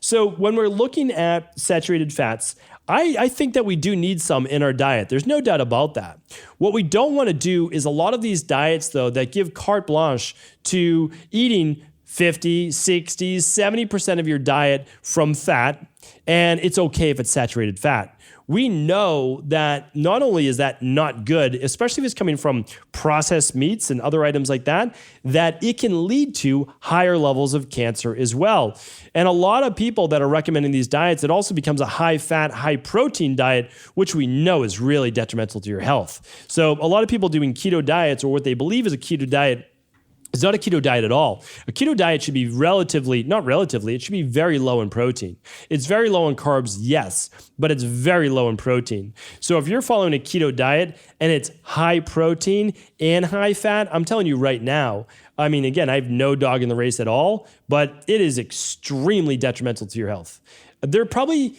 So when we're looking at saturated fats, I think that we do need some in our diet. There's no doubt about that. What we don't want to do is a lot of these diets, though, that give carte blanche to eating 50, 60, 70% of your diet from fat, and it's okay if it's saturated fat. We know that not only is that not good, especially if it's coming from processed meats and other items like that, that it can lead to higher levels of cancer as well. And a lot of people that are recommending these diets, it also becomes a high-fat, high-protein diet, which we know is really detrimental to your health. So a lot of people doing keto diets, or what they believe is a keto diet, it's not a keto diet at all. A keto diet should be it should be very low in protein. It's very low in carbs, yes, but it's very low in protein. So if you're following a keto diet and it's high protein and high fat, I'm telling you right now, I mean, again, I have no dog in the race at all, but it is extremely detrimental to your health. They're probably,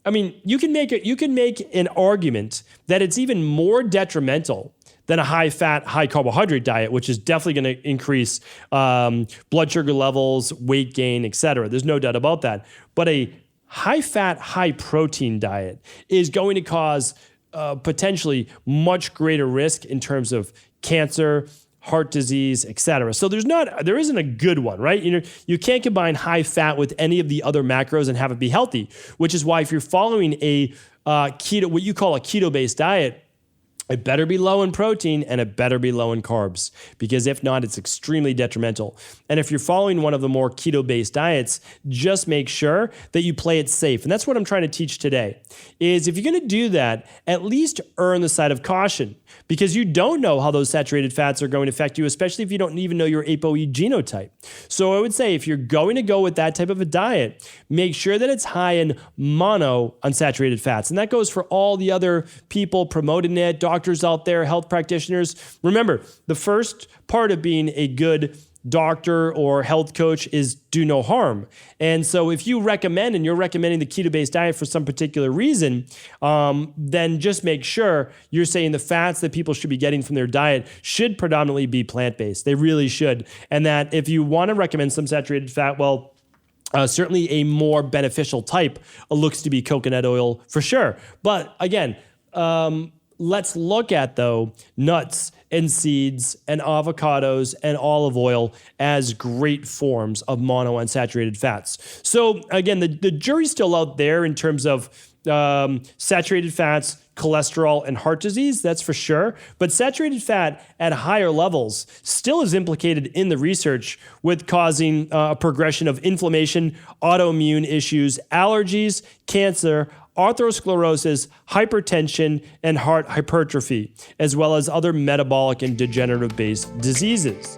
I mean, you can make an argument that it's even more detrimental than a high-fat, high-carbohydrate diet, which is definitely going to increase blood sugar levels, weight gain, etc. There's no doubt about that. But a high-fat, high-protein diet is going to cause potentially much greater risk in terms of cancer, heart disease, etc. So there isn't a good one, right? You can't combine high fat with any of the other macros and have it be healthy, which is why if you're following a keto, what you call a keto-based diet, it better be low in protein and it better be low in carbs, because if not, it's extremely detrimental. And if you're following one of the more keto-based diets, just make sure that you play it safe. And that's what I'm trying to teach today, is if you're going to do that, at least err on the side of caution, because you don't know how those saturated fats are going to affect you, especially if you don't even know your ApoE genotype. So I would say if you're going to go with that type of a diet, make sure that it's high in monounsaturated fats. And that goes for all the other people promoting it, doctors out there, health practitioners. Remember, the first part of being a good doctor or health coach is do no harm. And so if you recommend, and you're recommending the keto-based diet for some particular reason, then just make sure you're saying the fats that people should be getting from their diet should predominantly be plant-based. They really should. And that if you want to recommend some saturated fat, well, certainly a more beneficial type looks to be coconut oil for sure. But again, let's look at, though, nuts and seeds and avocados and olive oil as great forms of monounsaturated fats. So again, the jury's still out there in terms of saturated fats, cholesterol, and heart disease, that's for sure. But saturated fat at higher levels still is implicated in the research with causing a progression of inflammation, autoimmune issues, allergies, cancer, atherosclerosis, hypertension, and heart hypertrophy, as well as other metabolic and degenerative-based diseases.